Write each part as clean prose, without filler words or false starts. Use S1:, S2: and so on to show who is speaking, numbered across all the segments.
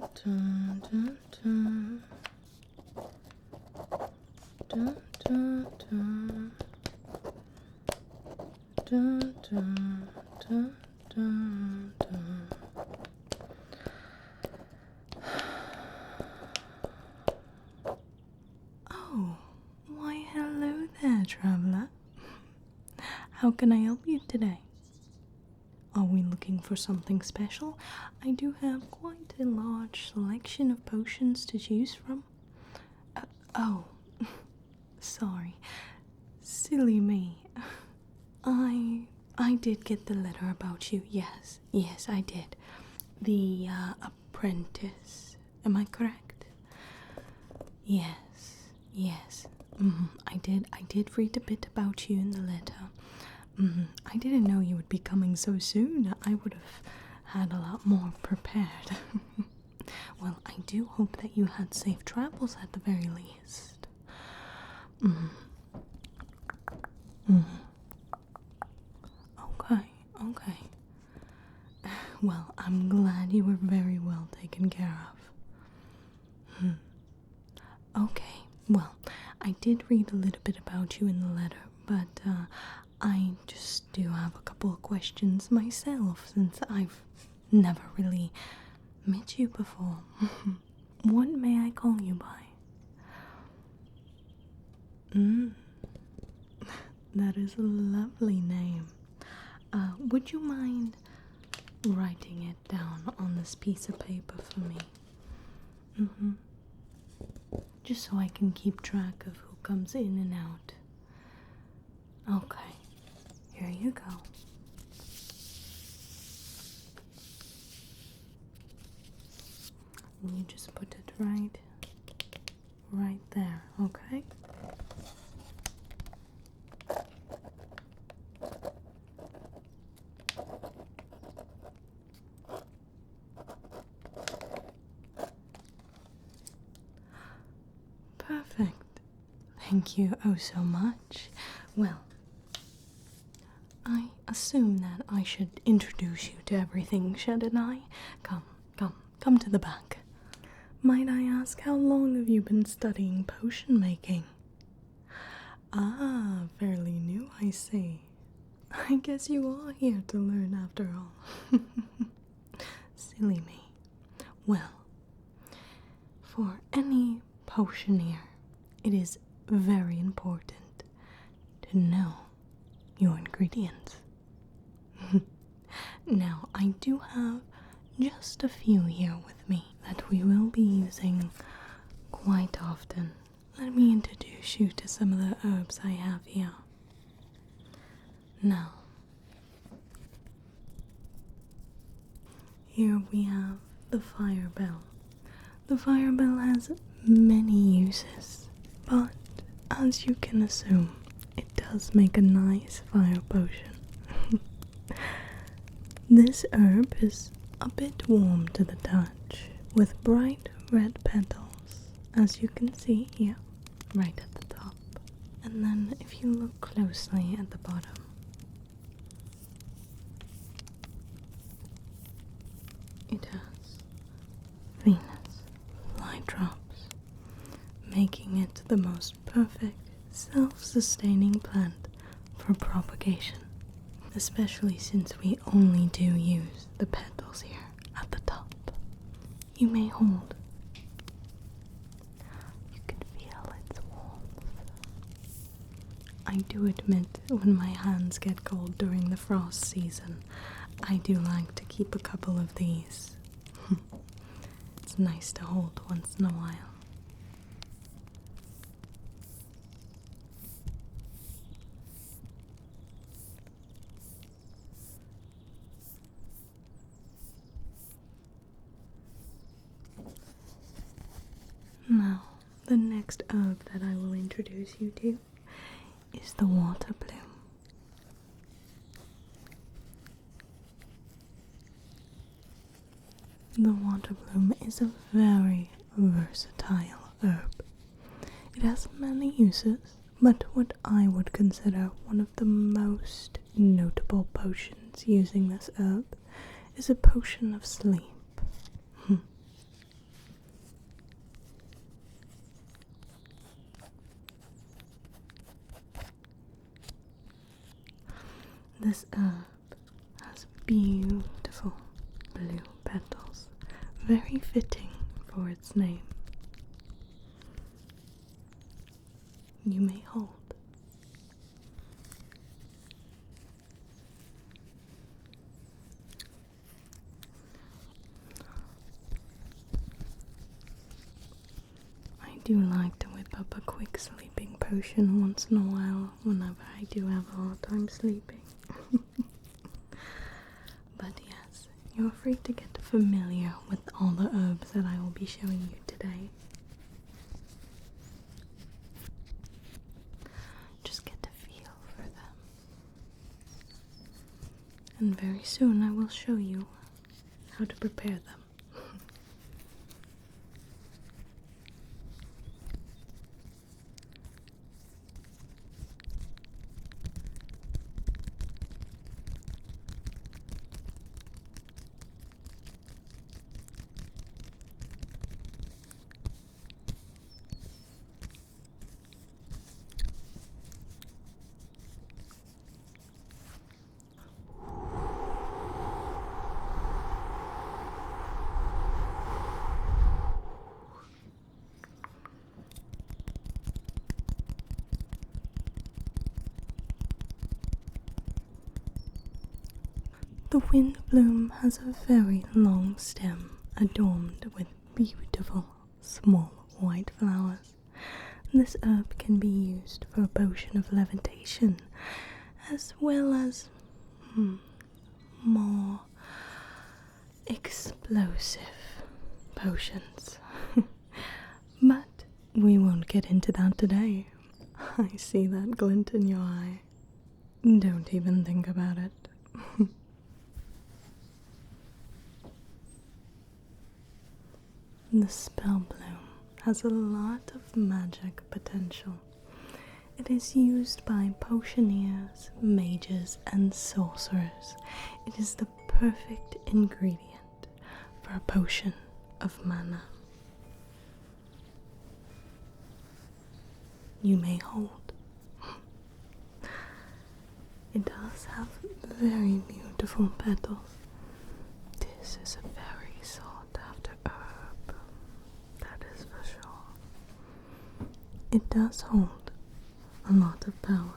S1: dun, dun, dun. Dun, dun, dun. Dun, dun, dun, dun, dun. Oh, why hello there, traveler. How can I help you today? Are we looking for something special? I do have quite a large selection of potions to choose from. Oh, sorry. Silly me. I did get the letter about you. Yes, I did. The Apprentice. Am I correct? Yes. I did read a bit about you in the letter. I didn't know you would be coming so soon. I would have had a lot more prepared. Well, I do hope that you had safe travels at the very least. Okay. Well, I'm glad you were very well taken care of. Okay, well, I did read a little bit about you in the letter, but I just do have a couple of questions myself since I've never really met you before. What may I call you by? That is a lovely name. Would you mind writing it down on this piece of paper for me? Just so I can keep track of who comes in and out. Okay, here you go. And you just put it right there, okay? Perfect. Thank you oh so much. Well, I assume that I should introduce you to everything, shouldn't I? Come to the back. Might I ask, how long have you been studying potion making? Ah, fairly new, I see. I guess you are here to learn after all. Silly me. Well, for any potioneer, it is very important to know your ingredients. Now, I do have just a few here with me that we will be using quite often. Let me introduce you to some of the herbs I have here. Now, here we have the fire bell. The fire bell has many uses, but as you can assume, it does make a nice fire potion. This herb is a bit warm to the touch, with bright red petals, as you can see here, right at the top. And then if you look closely at the bottom, it has Venus fly-drops, making it the most perfect self-sustaining plant for propagation, especially since we only do use the petals here at the top. You may hold. You can feel its warmth. I do admit, when my hands get cold during the frost season, I do like to keep a couple of these. It's nice to hold once in a while. Now, the next herb that I will introduce you to is the water bloom. The water bloom is a very versatile herb. It has many uses, but what I would consider one of the most notable potions using this herb is a potion of sleep. This herb has beautiful blue petals, very fitting for its name. You may hold. I do like to whip up a quick sleeping potion once in a while whenever I do have a hard time sleeping. But yes, you're free to get familiar with all the herbs that I will be showing you today. Just get a feel for them. And very soon I will show you how to prepare them. The wind bloom has a very long stem adorned with beautiful small white flowers. This herb can be used for a potion of levitation as well as more explosive potions. But we won't get into that today. I see that glint in your eye. Don't even think about it. The spell bloom has a lot of magic potential. It is used by potioneers, mages, and sorcerers. It is the perfect ingredient for a potion of mana. You may hold. It does have very beautiful petals. This is a very sought after herb, that is for sure. It does hold a lot of power.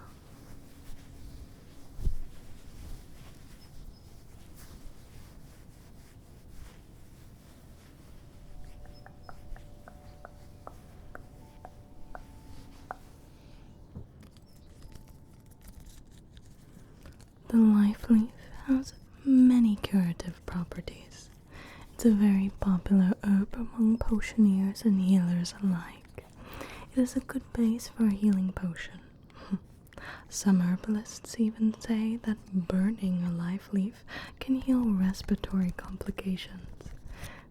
S1: The life leaf has many curative properties. It's a very popular herb among potioneers and healers alike. It is a good base for a healing potion. Some herbalists even say that burning a life leaf can heal respiratory complications.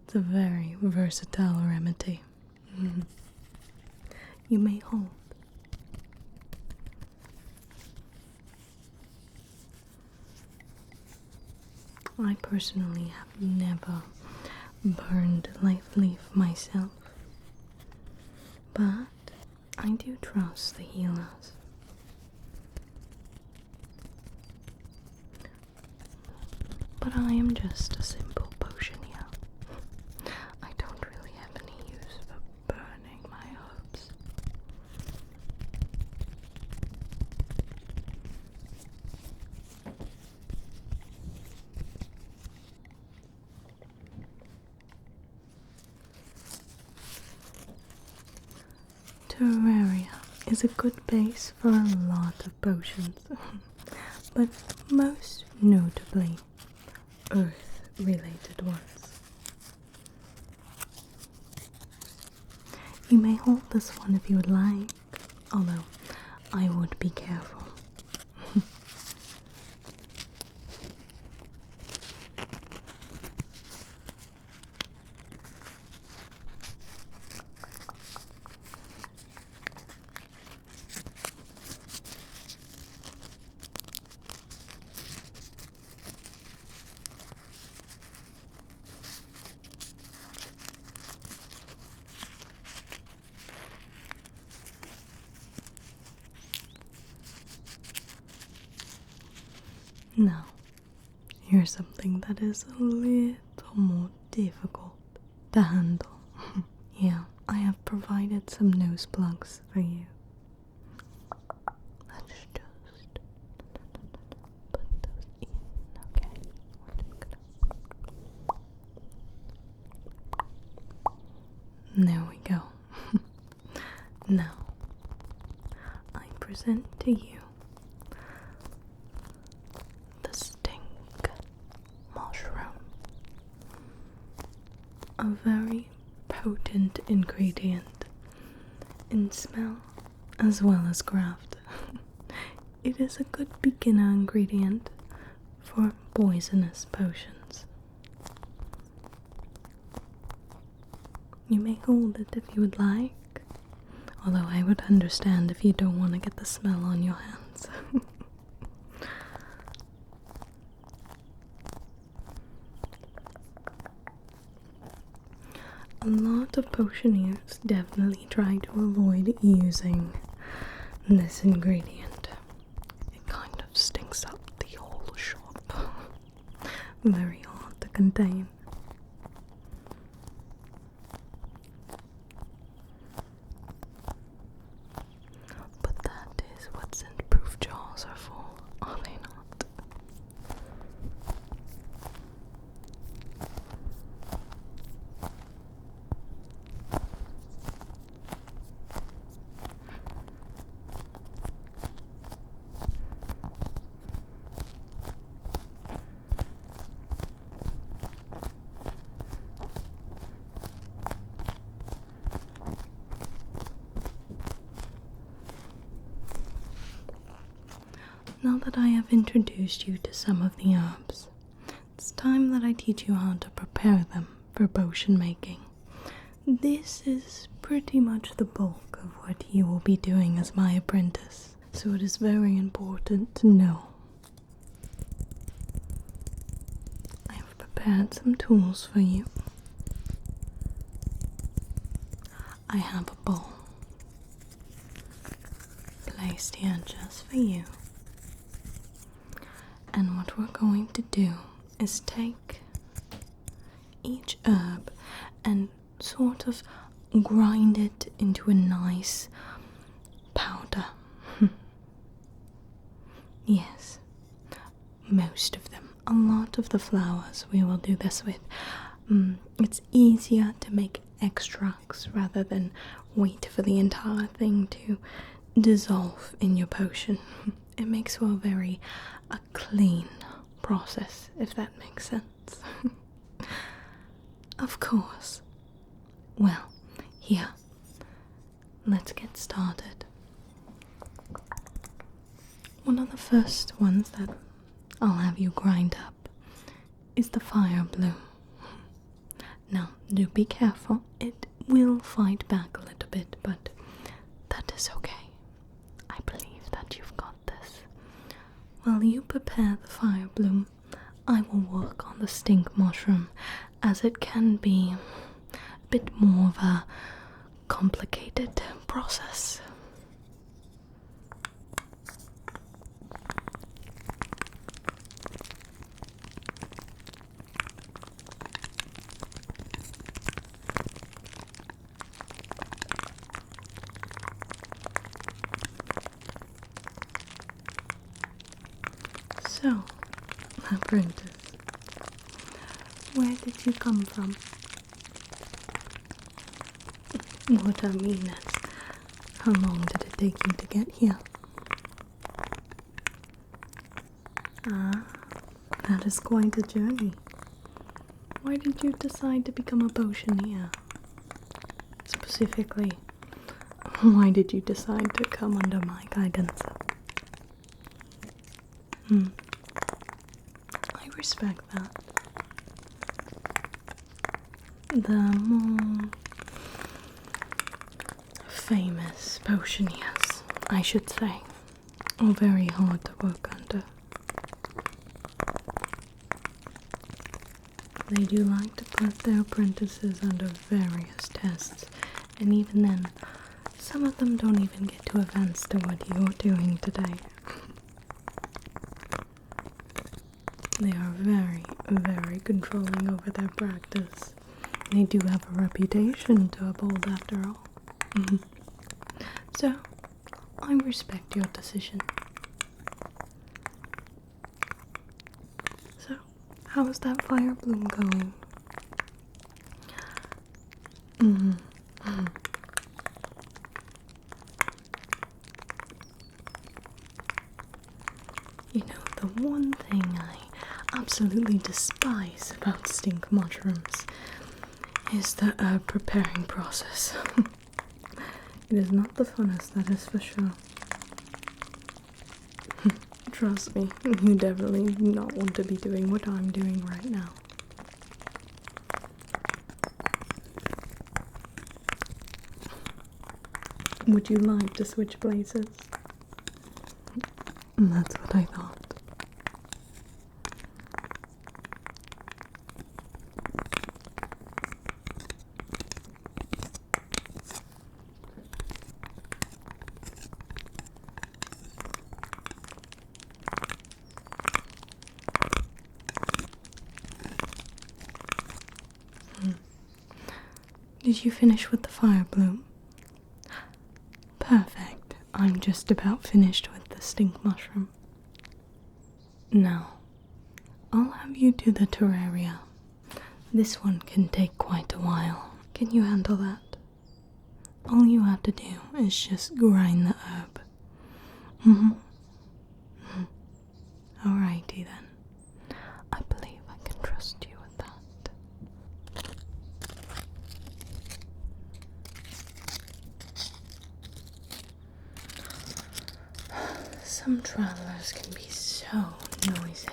S1: It's a very versatile remedy. You may hold. I personally have never burned life leaf myself, but I do trust the healers. But I am just a simple potioneer. I don't really have any use for burning my herbs. Terraria is a good base for a lot of potions, but most notably earth-related ones. You may hold this one if you would like, although I would be careful. Now, here's something that is a little more difficult to handle. Yeah, I have provided some nose plugs for you. Let's just put those in, okay? There we go. Now, I present to you the stink mushroom, a very potent ingredient in smell as well as craft. It is a good beginner ingredient for poisonous potions. You may hold it if you would like, although I would understand if you don't want to get the smell on your hands. A lot of potioneers definitely try to avoid using this ingredient. It kind of stinks up the whole shop. Very hard to contain. But that is what scent-proof jars are for, are they not? Now that I have introduced you to some of the herbs, it's time that I teach you how to prepare them for potion making. This is pretty much the bulk of what you will be doing as my apprentice, so it is very important to know. I have prepared some tools for you. I have a bowl placed here just for you. And what we're going to do is take each herb and sort of grind it into a nice powder. Yes, most of them. A lot of the flowers we will do this with. It's easier to make extracts rather than wait for the entire thing to dissolve in your potion. It makes for a clean process, if that makes sense. Of course. Well, here, let's get started. One of the first ones that I'll have you grind up is the fire bloom. Now, do be careful. It will fight back a little bit, but that is okay. I believe that you've got this. While you prepare the fire bloom, I will work on the stink mushroom, as it can be a bit more of a complicated process. So, Apprentice, where did you come from? What I mean is, how long did it take you to get here? Ah, that is quite a journey. Why did you decide to become a potioneer? Specifically, why did you decide to come under my guidance? I respect that. The more famous potioneers, I should say, are very hard to work under. They do like to put their apprentices under various tests, and even then, some of them don't even get to advance to what you're doing today. They are very, very controlling over their practice. They do have a reputation to uphold after all. So, I respect your decision. So, how is that fire bloom going? You know, the one thing I absolutely despise about stink mushrooms is the herb preparing process. It is not the funnest, that is for sure. Trust me, you definitely do not want to be doing what I'm doing right now. Would you like to switch places? That's what I thought. Did you finish with the fire bloom? Perfect. I'm just about finished with the stink mushroom. Now, I'll have you do the terraria. This one can take quite a while. Can you handle that? All you have to do is just grind the herb. Alrighty then. I believe I can trust you with that. Some travelers can be so noisy.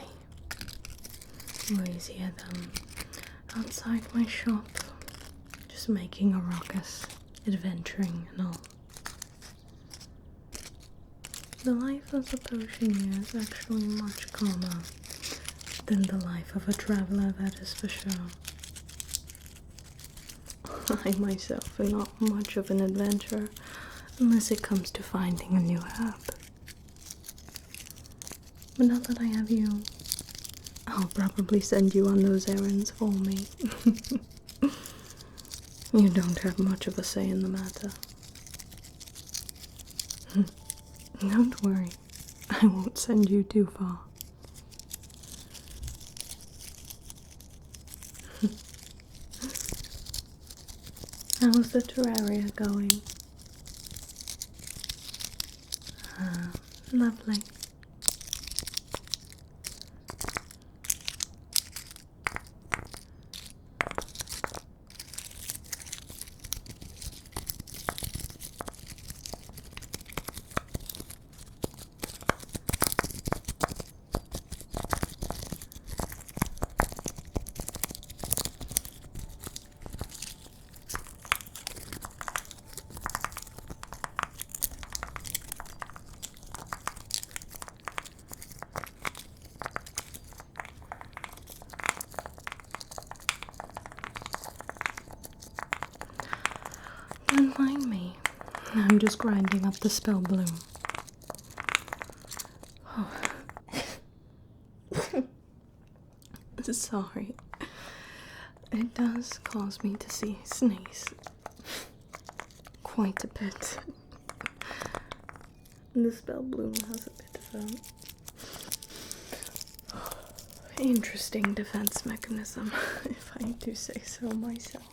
S1: We hear them outside my shop, just making a ruckus, adventuring and all. The life of a potioneer is actually much calmer than the life of a traveler, that is for sure. I myself am not much of an adventurer unless it comes to finding a new herb. But now that I have you, I'll probably send you on those errands for me. You don't have much of a say in the matter. Don't worry, I won't send you too far. How's the terraria going? Lovely. Don't mind me. I'm just grinding up the spell bloom. Oh. Sorry. It does cause me to sneeze quite a bit. The spell bloom has a bit of a interesting defense mechanism, if I do say so myself.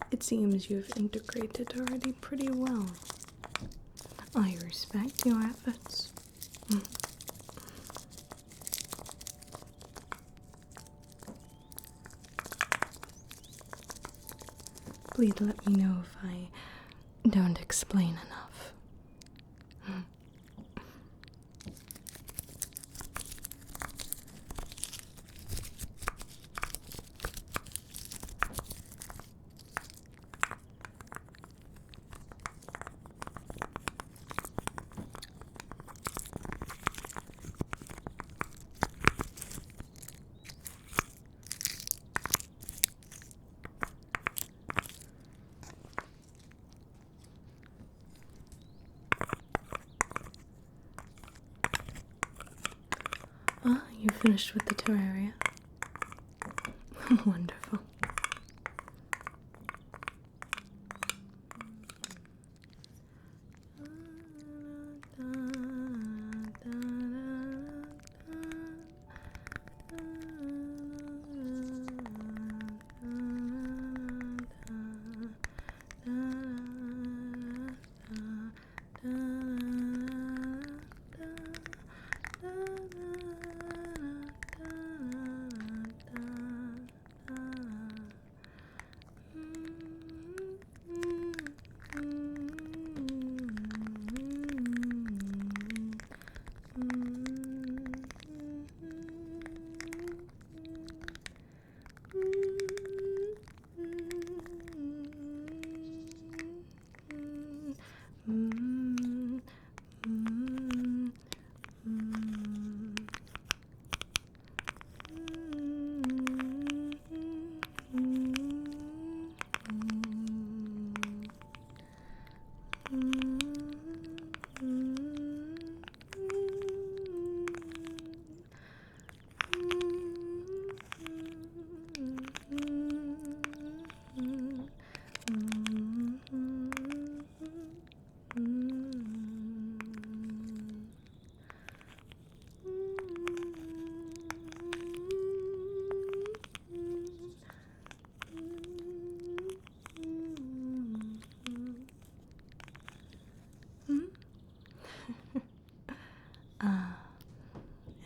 S1: It seems you've integrated already pretty well. I respect your efforts. Please let me know if I don't explain enough. You finished with the terraria? Wonderful.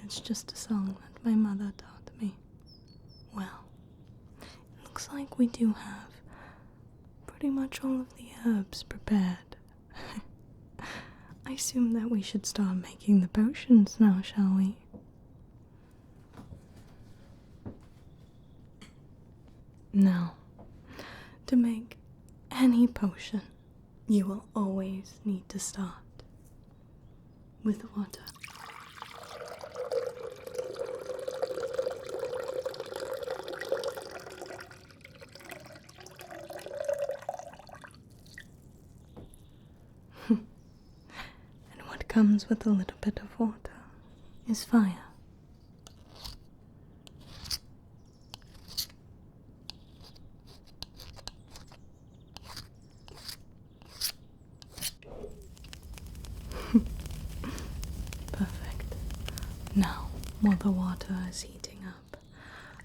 S1: It's just a song that my mother taught me. Well, it looks like we do have pretty much all of the herbs prepared. I assume that we should start making the potions now, shall we? Now, to make any potion, you will always need to start with water. And what comes with a little bit of water is fire. Perfect. Now, while the water is heating up,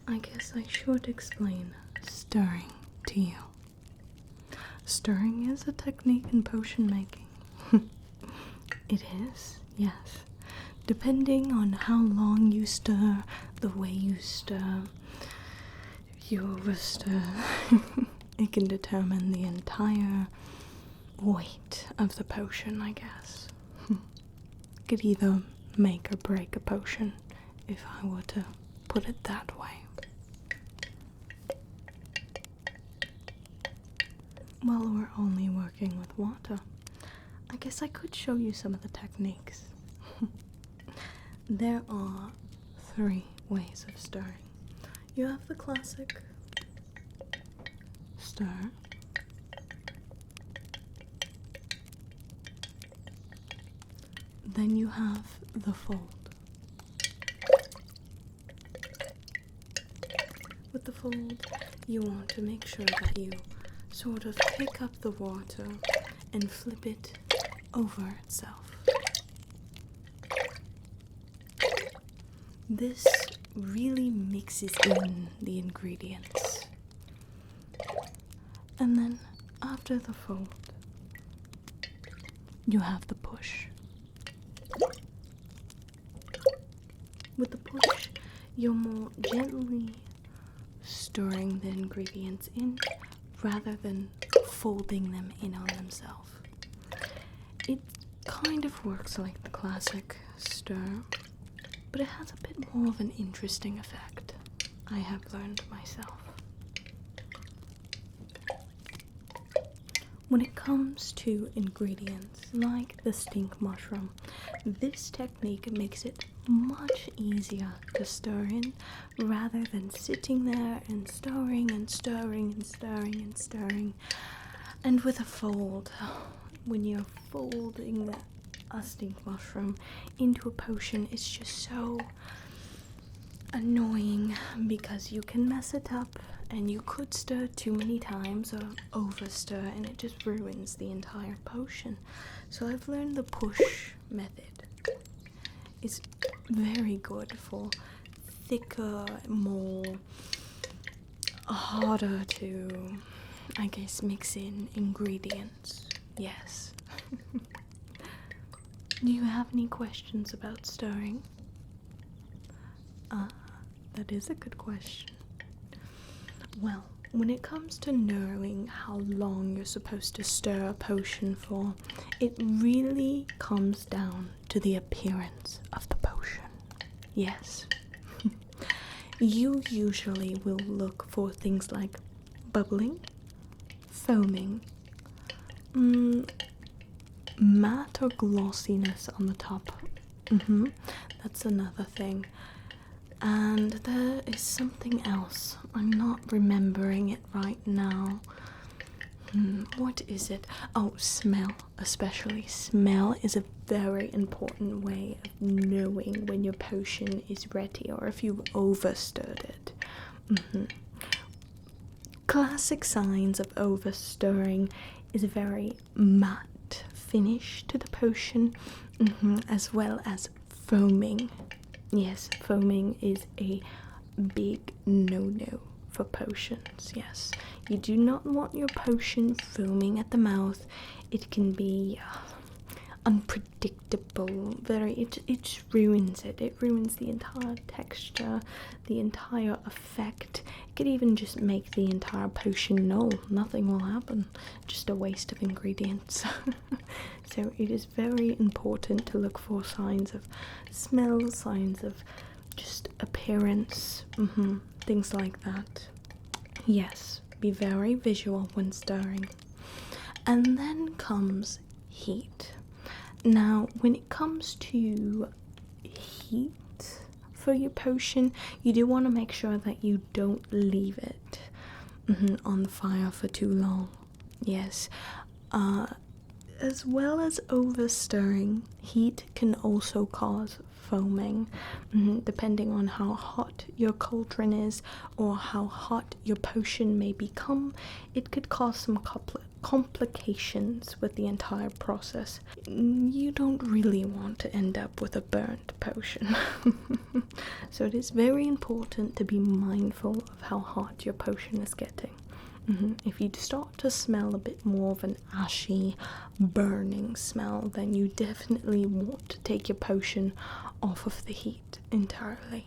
S1: I guess I should explain stirring to you. Stirring is a technique in potion making. It is, yes. Depending on how long you stir, the way you stir, if you overstir, it can determine the entire weight of the potion, I guess. Could either make or break a potion, if I were to put it that way. While we're only working with water, I guess I could show you some of the techniques. There are 3 ways of stirring. You have the classic stir. Then you have the fold. With the fold, you want to make sure that you sort of pick up the water and flip it over itself. This really mixes in the ingredients. And then after the fold, you have the push. With the push, you're more gently stirring the ingredients in rather than folding them in on themselves. It kind of works like the classic stir, but it has a bit more of an interesting effect, I have learned myself. When it comes to ingredients like the stink mushroom, this technique makes it much easier to stir in rather than sitting there and stirring and stirring and stirring and stirring. And with a fold, when you're folding a stink mushroom into a potion, it's just so annoying because you can mess it up and you could stir too many times or over stir and it just ruins the entire potion. So I've learned the push method. It's very good for thicker, more harder to, I guess, mix in ingredients. Yes. Do you have any questions about stirring? That is a good question. Well, when it comes to knowing how long you're supposed to stir a potion for, it really comes down to the appearance of the potion. Yes. You usually will look for things like bubbling, foaming, matte or glossiness on the top. That's another thing. And there is something else. I'm not remembering it right now. What is it? Oh, smell. Especially smell is a very important way of knowing when your potion is ready or if you've overstirred it. Classic signs of overstirring is a very matte finish to the potion, as well as foaming. Yes, foaming is a big no-no for potions. Yes, you do not want your potion foaming at the mouth. It can be unpredictable. It just ruins it. It ruins the entire texture, the entire effect. It could even just make the entire potion null. Nothing will happen. Just a waste of ingredients. So it is very important to look for signs of smell, signs of just appearance, things like that. Yes, be very visual when stirring. And then comes heat. Now, when it comes to heat for your potion, you do want to make sure that you don't leave it on the fire for too long. Yes. As well as over stirring, heat can also cause foaming, depending on how hot your cauldron is or how hot your potion may become. It could cause some complications with the entire process. You don't really want to end up with a burnt potion. So it is very important to be mindful of how hot your potion is getting. If you start to smell a bit more of an ashy, burning smell, then you definitely want to take your potion off of the heat entirely.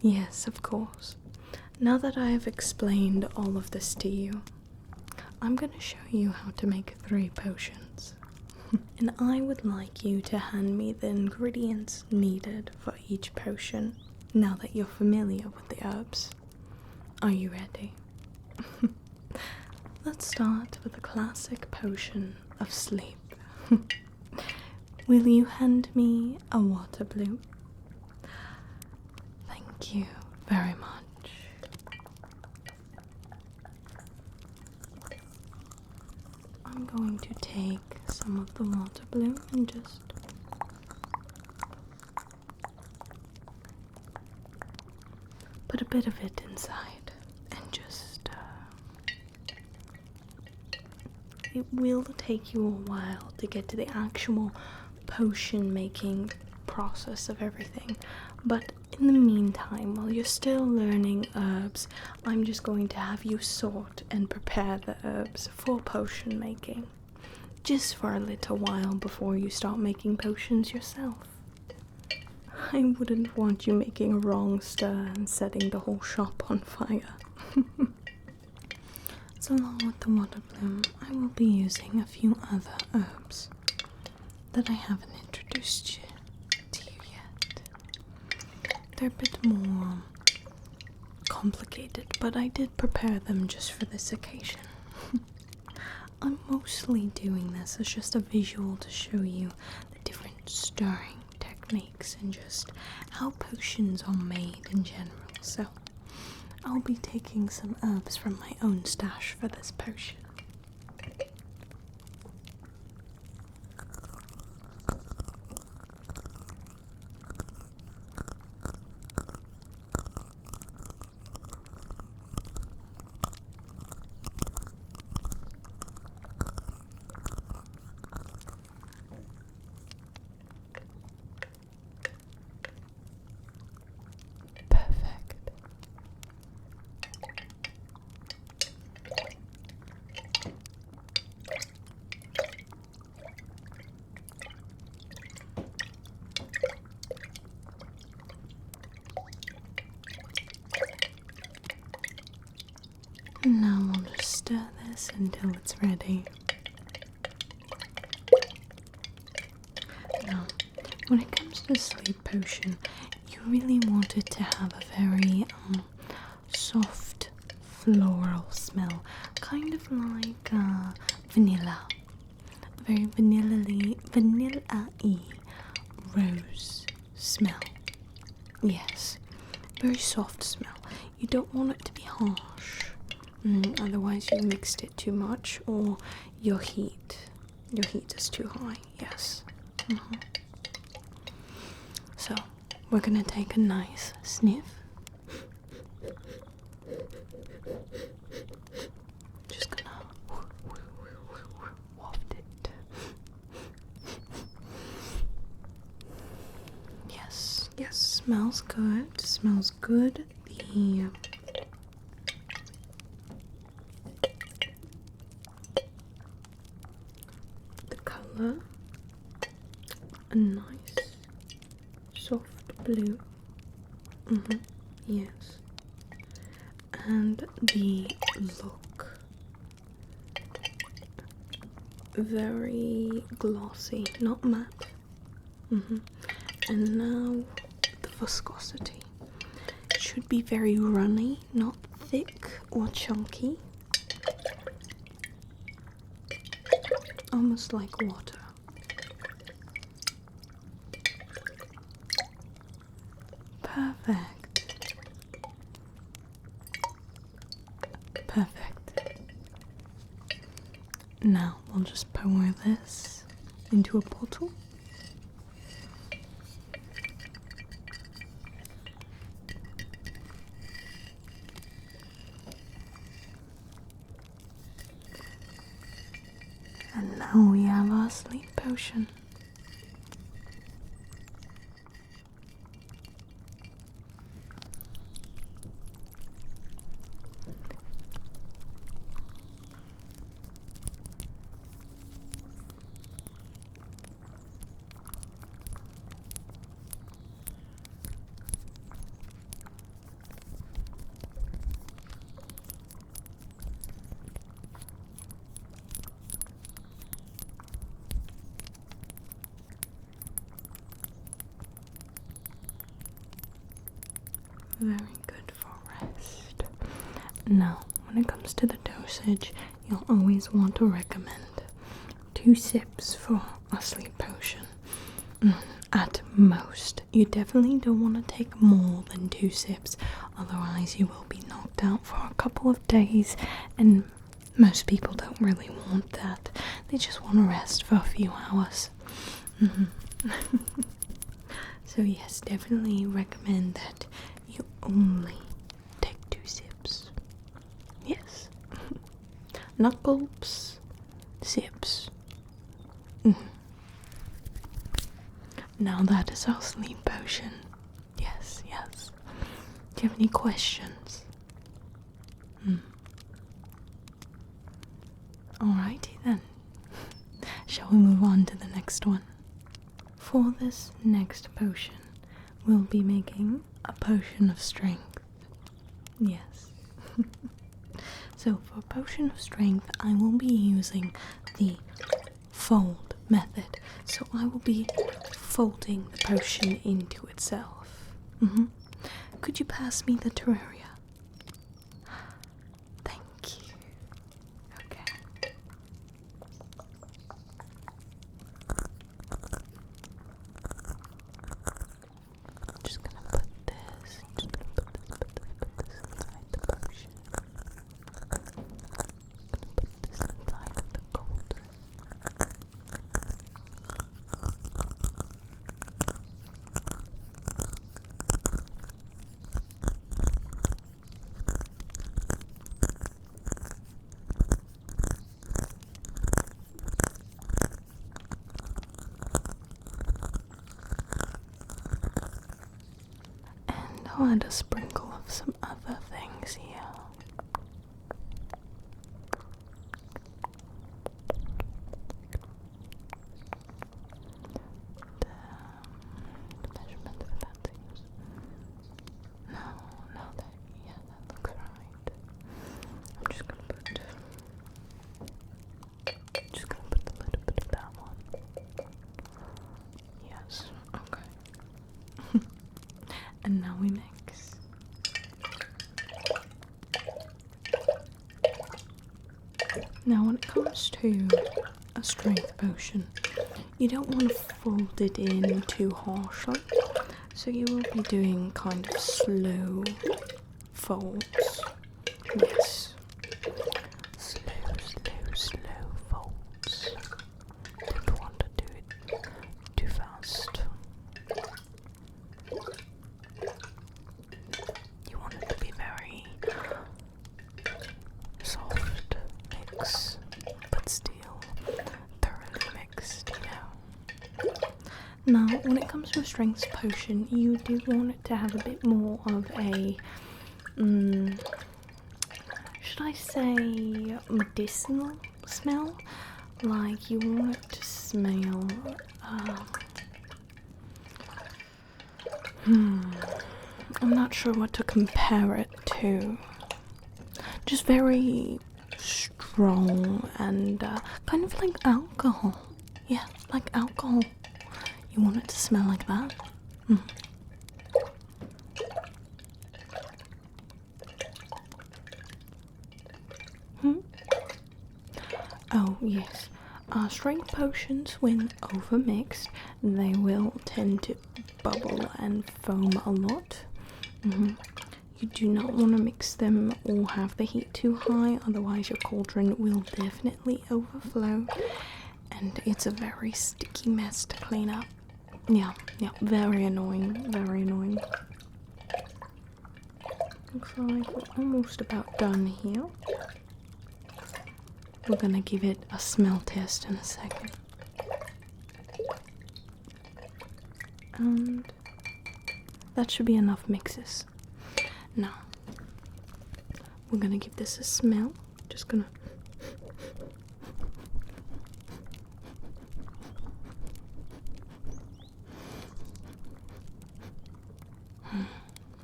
S1: Yes, of course. Now that I have explained all of this to you, I'm going to show you how to make 3 potions. And I would like you to hand me the ingredients needed for each potion. Now that you're familiar with the herbs, are you ready? Let's start with a classic potion of sleep. Will you hand me a water blue? Thank you very much. I'm going to take some of the water blue and just put a bit of it inside and just it will take you a while to get to the actual potion making process of everything, but in the meantime, while you're still learning herbs, I'm just going to have you sort and prepare the herbs for potion making, just for a little while before you start making potions yourself. I wouldn't want you making a wrong stir and setting the whole shop on fire. So along with the water bloom, I will be using a few other herbs that I haven't introduced to you yet. They're a bit more complicated, but I did prepare them just for this occasion. I'm mostly doing this as just a visual to show you the different stirring techniques and just how potions are made in general. So I'll be taking some herbs from my own stash for this potion. And now we'll just stir this until it's ready. Now, when it comes to sleep potion, you really want it to have a very soft floral smell, kind of like vanilla, very vanilla-y rose smell. Yes, very soft smell. You don't want it to be harsh, otherwise you mixed it too much, or your heat is too high. Yes. So we're gonna take a nice sniff. Just gonna waft it. Yes, smells good. Smells good. The color, a nice soft blue. Yes. And the look, very glossy, not matte. And now the viscosity. It should be very runny, not thick or chunky. Almost like water. Perfect. Now we'll just pour this into a bottle. And now we have our sleep potion. Very good for rest. Now, when it comes to the dosage, you'll always want to recommend 2 sips for a sleep potion. At most. You definitely don't want to take more than 2 sips, otherwise you will be knocked out for a couple of days, and most people don't really want that. They just want to rest for a few hours. So yes, definitely recommend that you only take 2 sips. Yes. Not gulps, sips. Now that is our sleep potion. Yes. Do you have any questions? Alrighty then. Shall we move on to the next one? For this next potion, we'll be making a potion of strength. Yes. So for a potion of strength, I will be using the fold method. So I will be folding the potion into itself. Could you pass me the terraria? Thank you. Okay. Just gonna put this inside the potion. Gonna put this inside of the gold. And I'll add a sprinkle of some other things here. The measurement for that seems... No, that looks right. I'm just Now when it comes to a strength potion, you don't want to fold it in too harshly, so you will be doing kind of slow folds. Yes. Slow folds. Don't want to do it too fast. You want it to be very soft mix, but still thoroughly mixed, you know. Now, when it comes to a strength potion, you do want it to have a bit more of a, should I say, medicinal smell? Like, you want it to smell, I'm not sure what to compare it to. Just very strong and kind of like alcohol. Yeah, like alcohol. You want it to smell like that? Oh, yes. Strength potions, when overmixed, they will tend to bubble and foam a lot. You do not want to mix them or have the heat too high, otherwise your cauldron will definitely overflow, and it's a very sticky mess to clean up. Yeah, very annoying, very annoying. Looks like we're almost about done here. We're gonna give it a smell test in a second. And that should be enough mixes. Now, we're gonna give this a smell. Just gonna...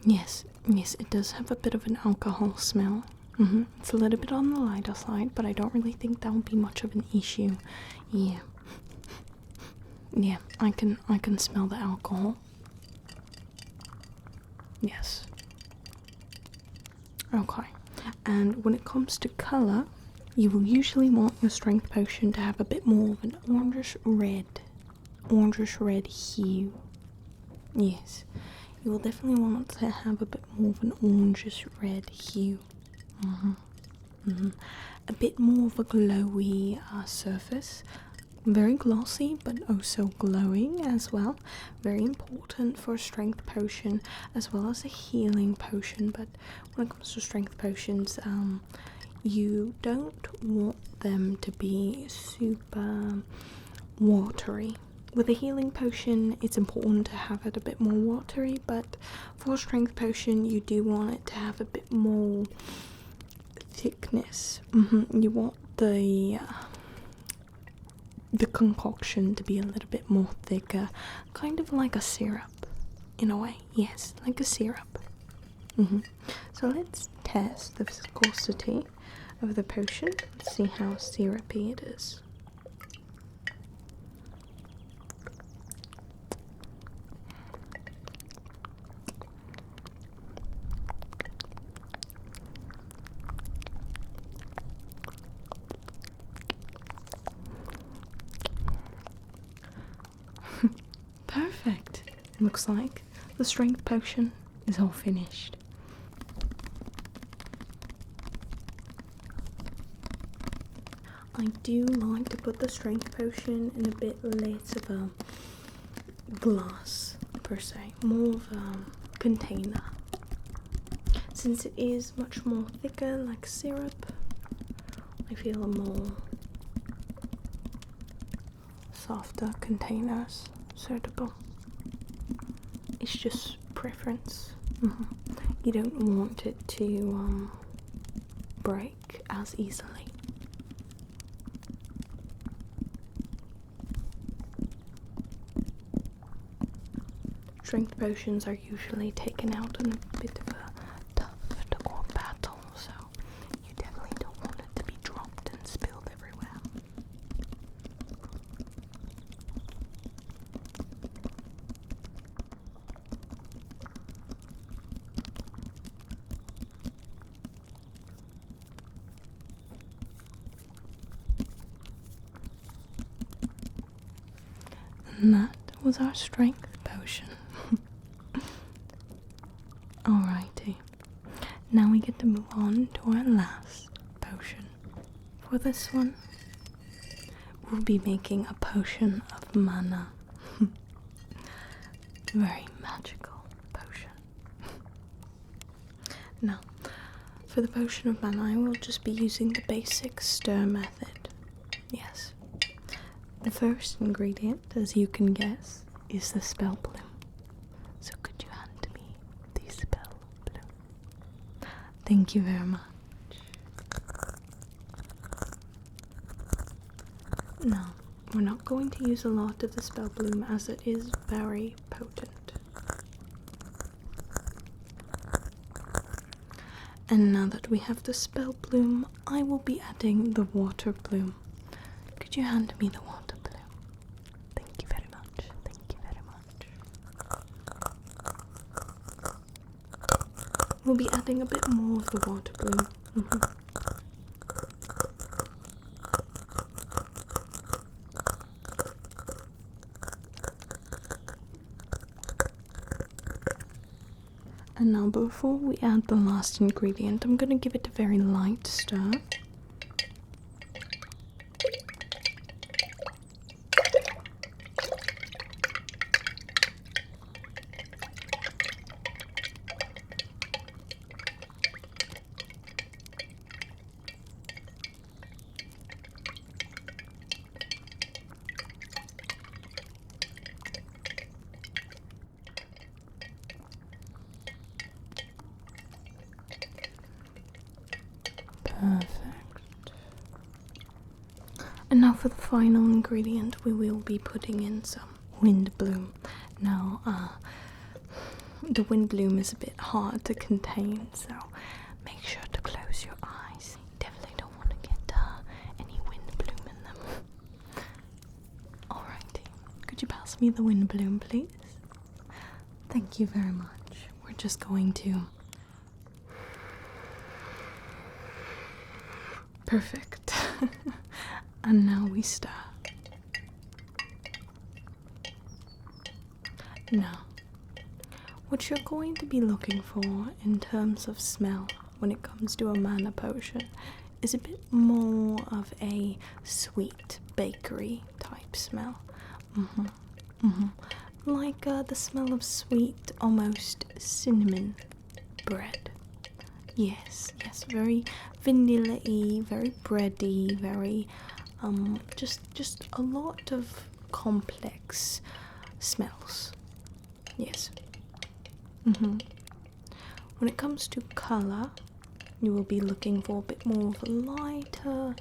S1: Yes, it does have a bit of an alcohol smell. It's a little bit on the lighter side, but I don't really think that will be much of an issue. Yeah, I can smell the alcohol. Yes. Okay. And when it comes to colour, you will usually want your strength potion to have a bit more of an orangish red hue. Yes. You will definitely want to have a bit more of an orangish red hue. A bit more of a glowy surface. Very glossy, but also glowing as well. Very important for a strength potion as well as a healing potion. But when it comes to strength potions, you don't want them to be super watery. With a healing potion, it's important to have it a bit more watery, but for a strength potion, you do want it to have a bit more thickness. You want the concoction to be a little bit more thicker, kind of like a syrup, in a way. Yes, like a syrup. So let's test the viscosity of the potion. Let's see how syrupy it is. Perfect. Looks like the strength potion is all finished. I do like to put the strength potion in a bit less of a glass per se, more of a container. Since it is much more thicker like syrup, I feel a more softer containers suitable. It's just preference. You don't want it to break as easily. Strength potions are usually taken out in a bit of a tough or battle, so you definitely don't want it to be dropped and spilled everywhere. And that was our strength potion. Alrighty. Now we get to move on to our last potion. For this one, we'll be making a potion of mana. Very magical potion. Now, for the potion of mana, I will just be using the basic stir method. Yes. The first ingredient, as you can guess, is the spell bloom. So could you hand me the spell bloom? Thank you very much. Now, we're not going to use a lot of the spell bloom as it is very potent. And now that we have the spell bloom, I will be adding the water bloom. Could you hand me the water bloom? Thank you very much. Thank you very much. We'll be adding a bit more of the water bloom. And now before we add the last ingredient, I'm going to give it a very light stir. Perfect. And now for the final ingredient, we will be putting in some wind bloom. Now, the wind bloom is a bit hard to contain, so make sure to close your eyes. Definitely don't want to get any wind bloom in them. Alrighty, could you pass me the wind bloom, please? Thank you very much. We're just going to... Perfect. And now we start. Now, what you're going to be looking for in terms of smell when it comes to a mana potion is a bit more of a sweet bakery type smell. Like the smell of sweet, almost cinnamon bread. Yes, very vanilla-y, very bready, very, just a lot of complex smells. Yes. When it comes to colour, you will be looking for a bit more of a lighter,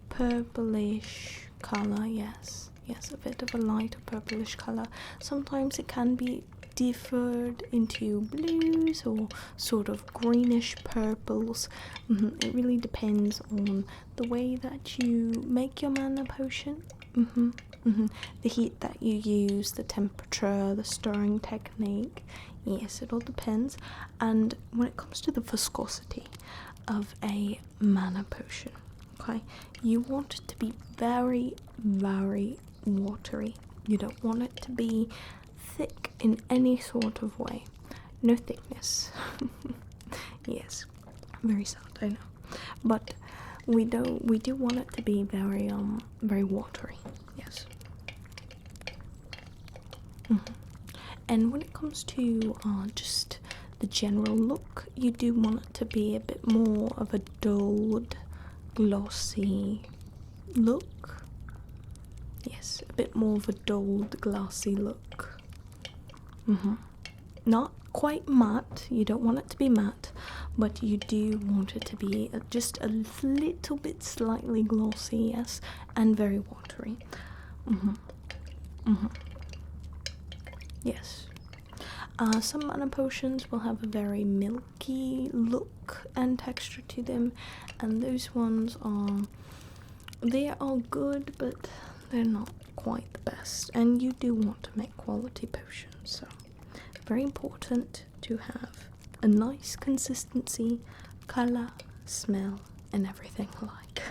S1: purplish colour, yes, a bit of a lighter purplish colour. Sometimes it can be differed into blues or sort of greenish purples. It really depends on the way that you make your mana potion, the heat that you use, the temperature, the stirring technique. Yes, it all depends. And when it comes to the viscosity of a mana potion, okay, you want it to be very, very watery. You don't want it to be thick in any sort of way. No thickness. Yes, very sad, I know, but we do want it to be very very watery. Yes. And when it comes to just the general look, you do want it to be a bit more of a dulled, glossy look. Yes, a bit more of a dulled, glossy look. Not quite matte, you don't want it to be matte, but you do want it to be just a little bit slightly glossy, yes, and very watery. Yes. Some mana potions will have a very milky look and texture to them, and those ones they are good, but they're not quite the best, and you do want to make quality potions, so very important to have a nice consistency, colour, smell, and everything alike.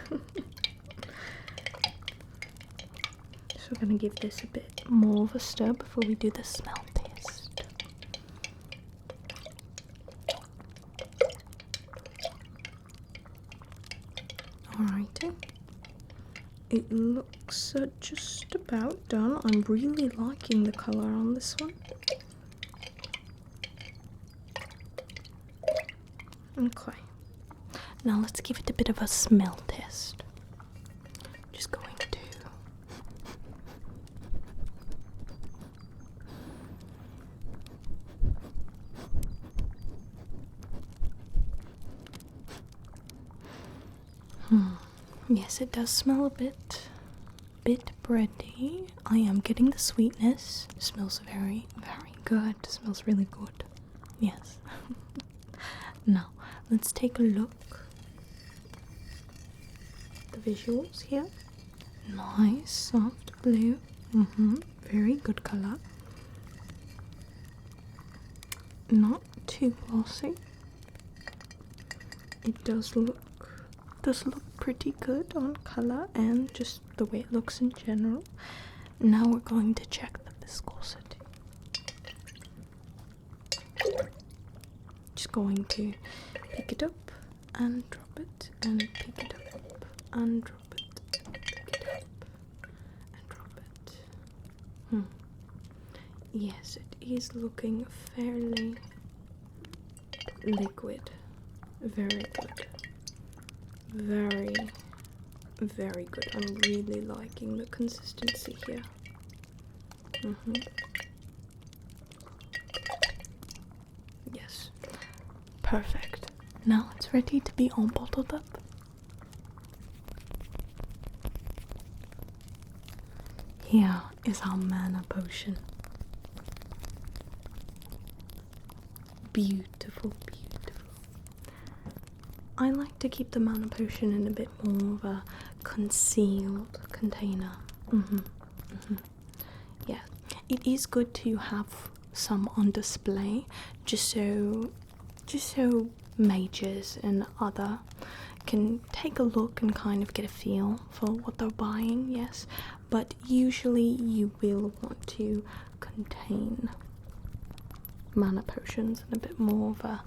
S1: So we're going to give this a bit more of a stir before we do the smell test. Alrighty. It looks just about done. I'm really liking the colour on this one. Okay. Now let's give it a bit of a smell test. Just going to Yes, it does smell a bit bready. I am getting the sweetness. It smells very, very good. It smells really good. Yes. Now, let's take a look. The visuals here. Nice, soft blue. Very good colour. Not too glossy. It does look pretty good on colour and just the way it looks in general. Now we're going to check the viscosity. Just going to pick it up and drop it and pick it up and drop it, pick it up and drop it. Yes, it is looking fairly liquid. Very good. Very, very good. I'm really liking the consistency here. Yes. Perfect. Now it's ready to be all bottled up. Here is our mana potion. Beautiful, beautiful. I like to keep the mana potion in a bit more of a concealed container. Yeah, it is good to have some on display, just so mages and other can take a look and kind of get a feel for what they're buying. Yes, but usually you will want to contain mana potions in a bit more of a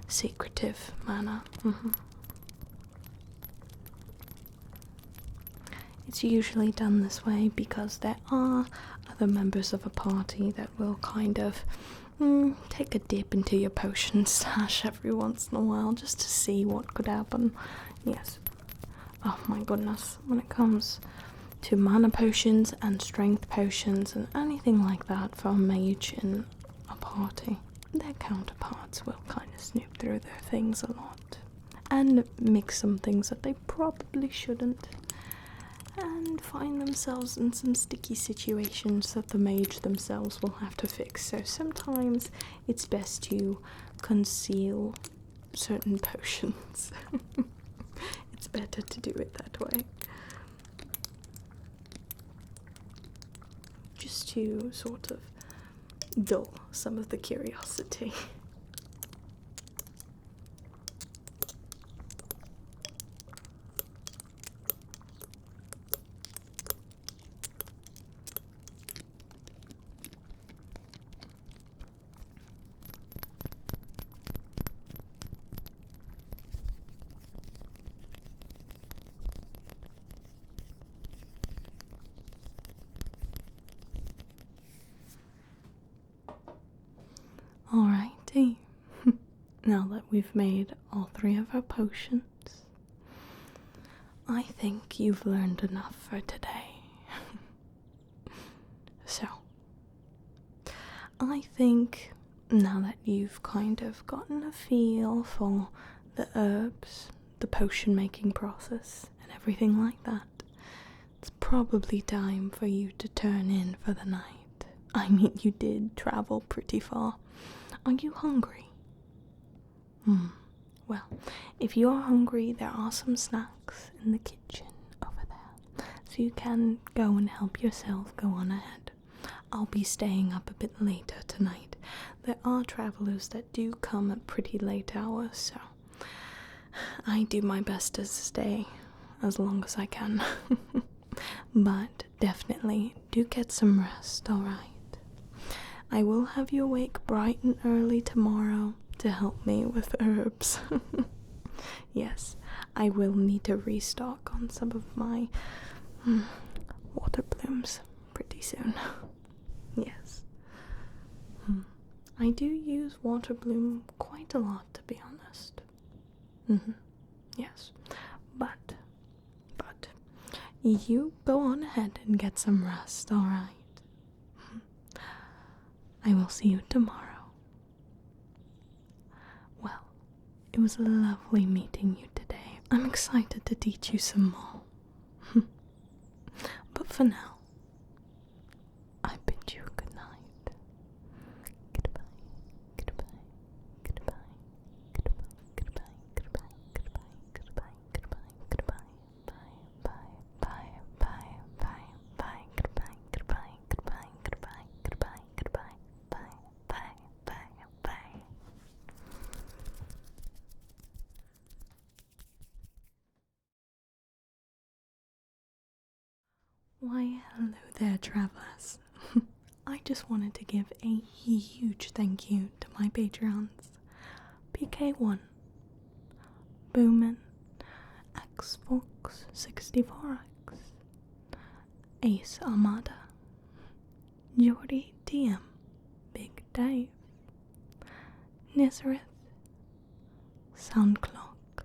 S1: secretive manner. It's usually done this way because there are other members of a party that will kind of take a dip into your potion stash every once in a while just to see what could happen. Yes. Oh my goodness, when it comes to mana potions and strength potions and anything like that for a mage in a party, their counterparts will kind of snoop through their things a lot and mix some things that they probably shouldn't and find themselves in some sticky situations that the mage themselves will have to fix. So sometimes it's best to conceal certain potions. It's better to do it that way. Just to sort of dull some of the curiosity. Alrighty, now that we've made all three of our potions, I think you've learned enough for today. So, I think now that you've kind of gotten a feel for the herbs, the potion making process, and everything like that, it's probably time for you to turn in for the night. I mean, you did travel pretty far. Are you hungry? Well, if you are hungry, there are some snacks in the kitchen over there, so you can go and help yourself. Go on ahead. I'll be staying up a bit later tonight. There are travelers that do come at pretty late hours, so I do my best to stay as long as I can. But definitely do get some rest, alright? I will have you awake bright and early tomorrow to help me with herbs. Yes, I will need to restock on some of my water blooms pretty soon. Yes. I do use water bloom quite a lot, to be honest. Yes. But you go on ahead and get some rest, alright? I will see you tomorrow. Well, it was lovely meeting you today. I'm excited to teach you some more. But for now, I bid you good night. Goodbye, goodbye, goodbye, goodbye, goodbye, goodbye, goodbye, goodbye, goodbye, goodbye, bye, bye, bye, bye, bye, goodbye, goodbye, goodbye, goodbye, goodbye, goodbye, bye, bye, bye, bye. Why, hello there, travelers. I just wanted to give a huge thank you to my Patreons. PK1, Boomin, XFox64X, Ace Armada, Jordy TM, Big Dave, Nazareth, Soundclock,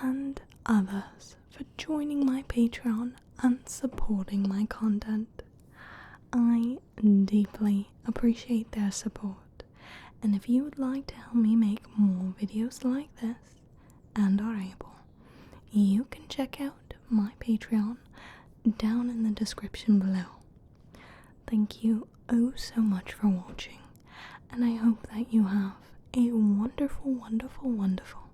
S1: and others for joining my Patreon and supporting my content. I deeply appreciate their support, and if you would like to help me make more videos like this and are able, you can check out my Patreon down in the description below. Thank you oh so much for watching, and I hope that you have a wonderful, wonderful, wonderful